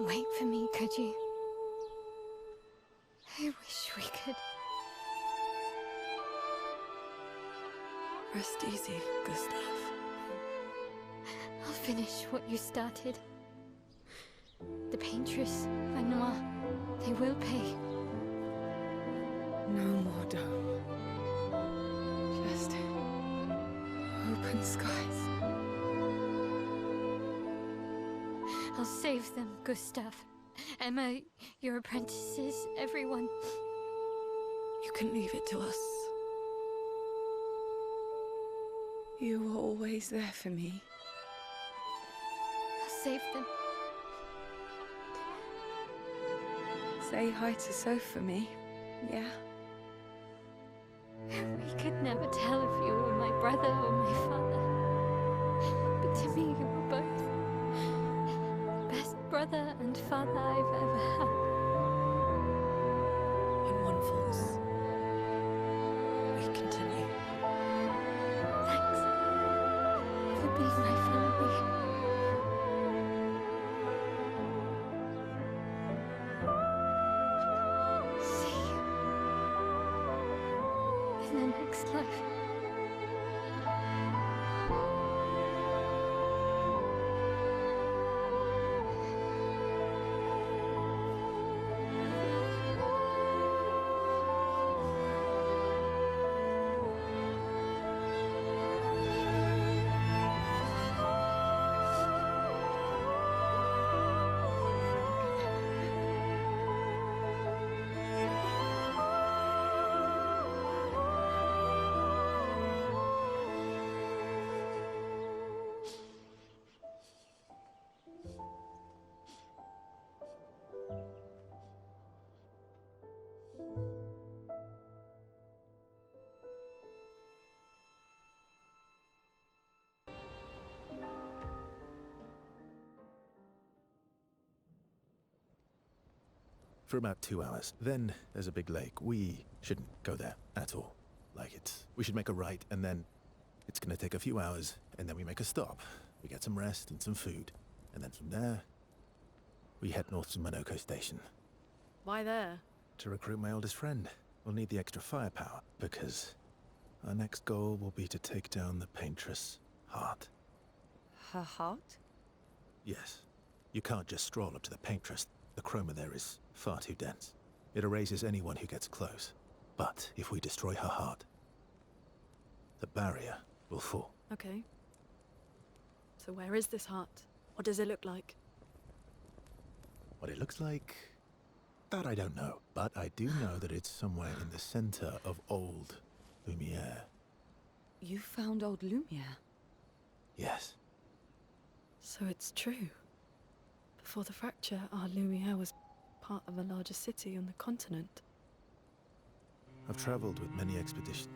wait for me, could you? I wish we could. Rest easy, Gustave. I'll finish what you started. The paintress, Renoir, they will pay. No more dough. Just open skies. I'll save them, Gustave. Emma, your apprentices, everyone. You can leave it to us. You were always there for me. I'll save them. Say hi to Soph for me, yeah? We could never tell if you were my brother or my father. But to me, you were both. Best brother and father I've ever had. When one falls, we continue. Thanks for being my family. See you in the next life. For about 2 hours. Then there's a big lake. We shouldn't go there at all. We should make a right, and then it's gonna take a few hours, and then we make a stop. We get some rest and some food. And then from there, we head north to Monoko Station. Why there? To recruit my oldest friend. We'll need the extra firepower, because our next goal will be to take down the paintress' heart. Her heart? Yes. You can't just stroll up to the paintress. The chroma there is far too dense. It erases anyone who gets close. But if we destroy her heart, the barrier will fall. Okay. So where is this heart? What does it look like? What it looks like, that I don't know. But I do know that it's somewhere in the center of old Lumiere. You found old Lumiere? Yes. So it's true. Before the fracture, our Lumiere was part of a larger city on the continent. I've traveled with many expeditions.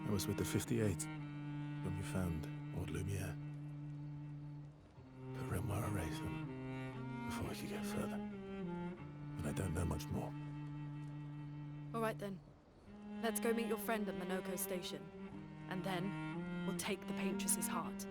I was with the 58th when we found old Lumiere. But Renoir erased them before we could get further. And I don't know much more. All right then. Let's go meet your friend at Monoko Station. And then, we'll take the paintress's heart.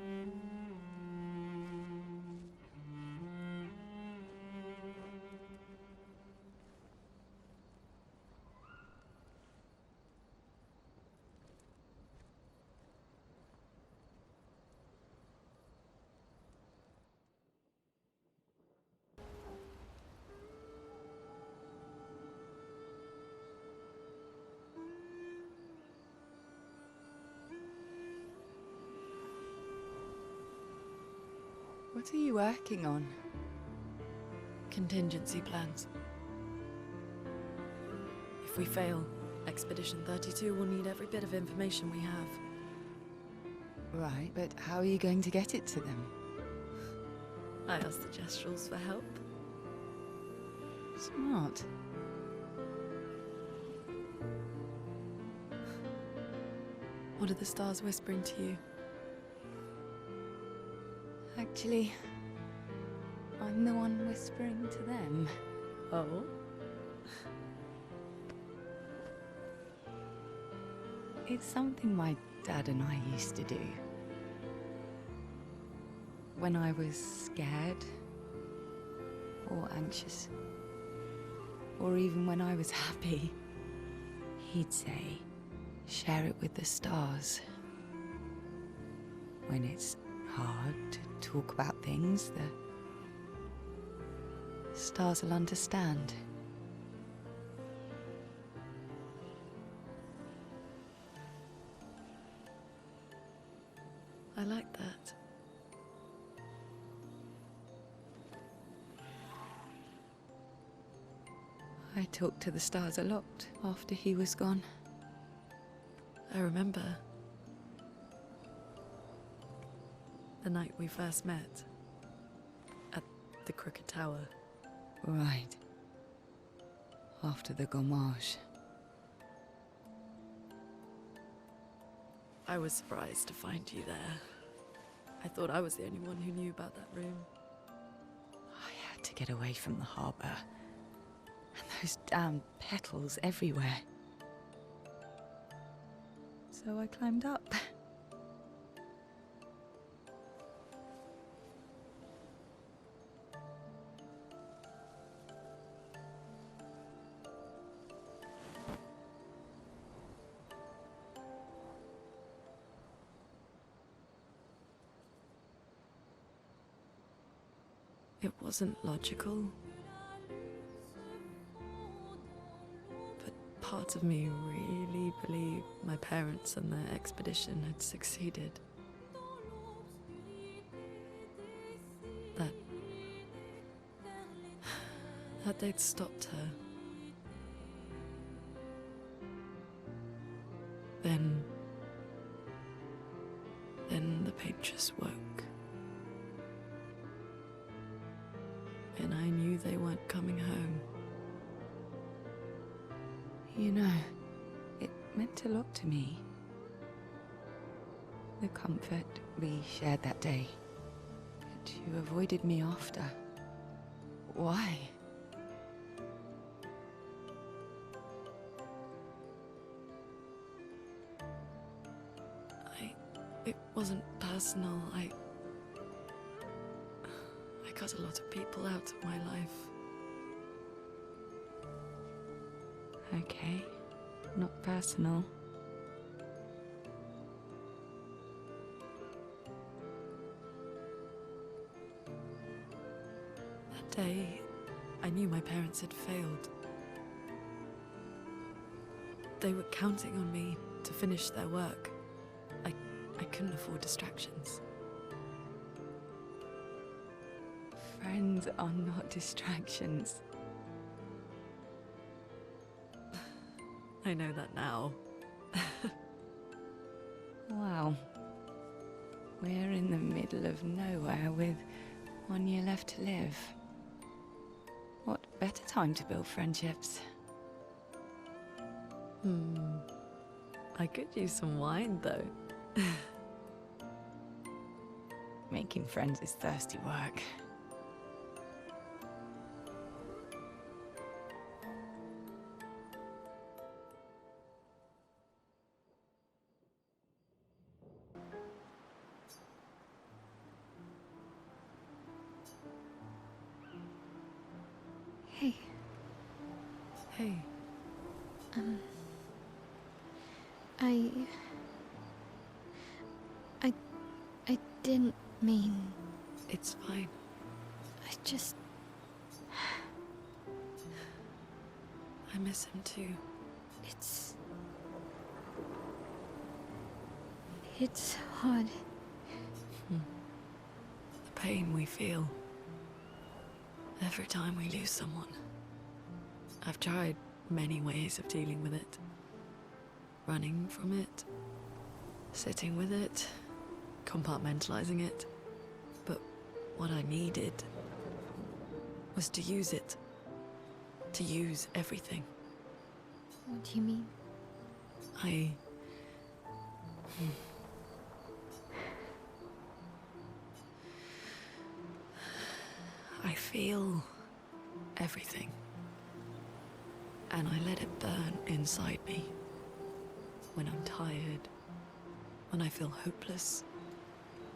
What are you working on? Contingency plans. If we fail, Expedition 32 will need every bit of information we have. Right, but how are you going to get it to them? I asked the Gestrals for help. Smart. What are the stars whispering to you? Actually, I'm the one whispering to them. Oh? It's something my dad and I used to do. When I was scared, or anxious, or even when I was happy, he'd say, share it with the stars. When it's hard to talk about things, the stars will understand. I like that. I talked to the stars a lot after he was gone. I remember the night we first met at the Crooked Tower. Right. After the gommage. I was surprised to find you there. I thought I was the only one who knew about that room. I had to get away from the harbour. And those damn petals everywhere. So I climbed up. It wasn't logical. But parts of me really believed my parents and their expedition had succeeded. That they'd stopped her. Then the paint just woke. And I knew they weren't coming home. You know, it meant a lot to me. The comfort we shared that day. But you avoided me after. Why? It wasn't personal. I cut a lot of people out of my life. Okay, not personal. That day, I knew my parents had failed. They were counting on me to finish their work. I couldn't afford distractions. Friends are not distractions. I know that now. Wow. We're in the middle of nowhere with 1 year left to live. What better time to build friendships? I could use some wine, though. Making friends is thirsty work. Hey, Hey, I didn't mean. it's fine. I just. I miss him too. It's hard. The pain we feel every time we lose someone. I've tried many ways of dealing with it. Running from it, sitting with it, compartmentalizing it. But what I needed was to use it. To use everything. What do you mean? I feel everything. And I let it burn inside me. When I'm tired, when I feel hopeless,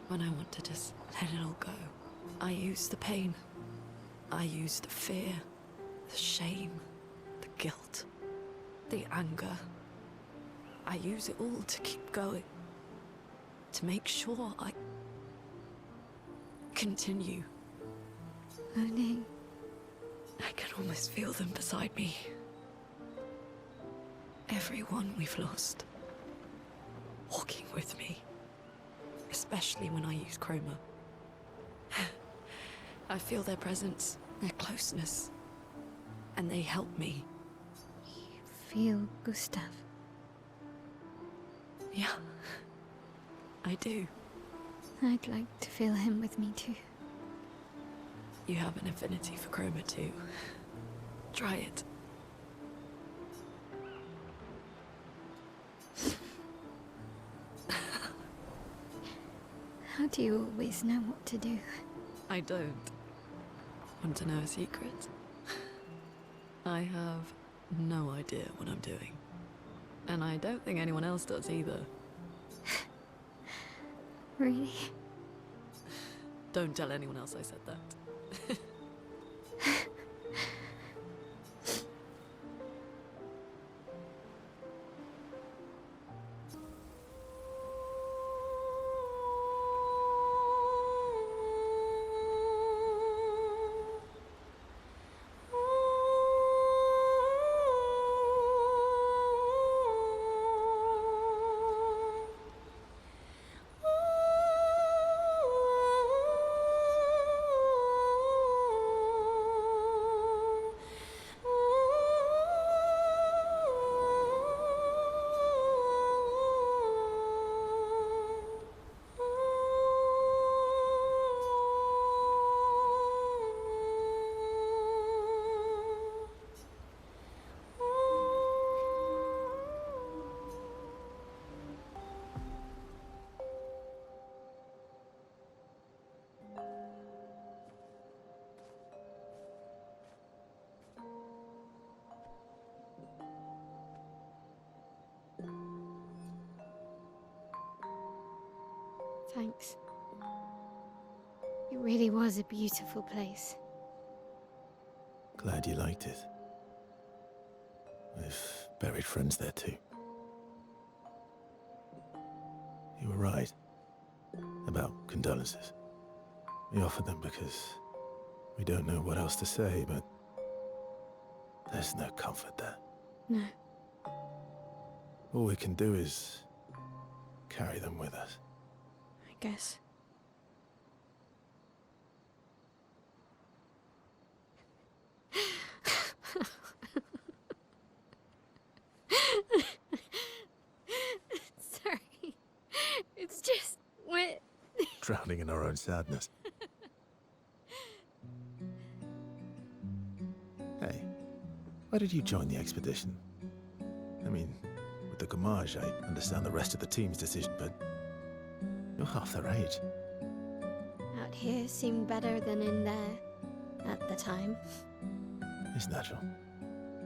when I want to just let it all go. I use the pain I use the fear, the shame, the guilt, the anger. I use it all to keep going. To make sure I continue. Moaning. I can almost feel them beside me. Everyone we've lost. Walking with me. Especially when I use chroma. I feel their presence, their closeness. And they help me. You feel Gustave? Yeah. I do. I'd like to feel him with me too. You have an affinity for chroma too. Try it. How do you always know what to do? I don't. Want to know a secret? I have no idea what I'm doing. And I don't think anyone else does either. Really? Don't tell anyone else I said that. Thanks. It really was a beautiful place. Glad you liked it. We've buried friends there too. You were right about condolences. We offered them because we don't know what else to say, but there's no comfort there. No. All we can do is carry them with us. I guess. Sorry. It's just wet. Drowning in our own sadness. Hey, why did you join the expedition? I mean, with the Gommage, I understand the rest of the team's decision, but you're half their age. Out here seemed better than in there at the time. It's natural.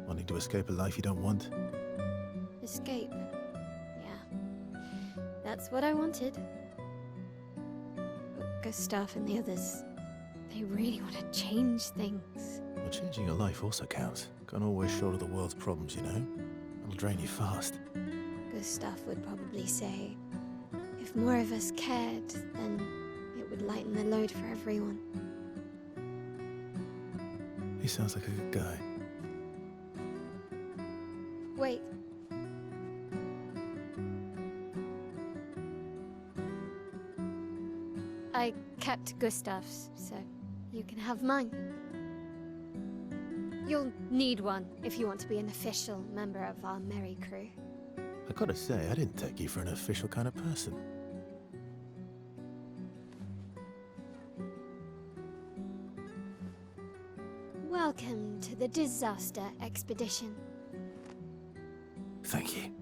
Wanting to escape a life you don't want. Escape. Yeah. That's what I wanted. But Gustave and the others, they really want to change things. Well, changing your life also counts. Can't always shoulder the world's problems, you know? It'll drain you fast. Gustave would probably say, if more of us cared, then it would lighten the load for everyone. He sounds like a good guy. Wait. I kept Gustave's, so you can have mine. You'll need one if you want to be an official member of our merry crew. I gotta say, I didn't take you for an official kind of person. Welcome to the disaster expedition. Thank you.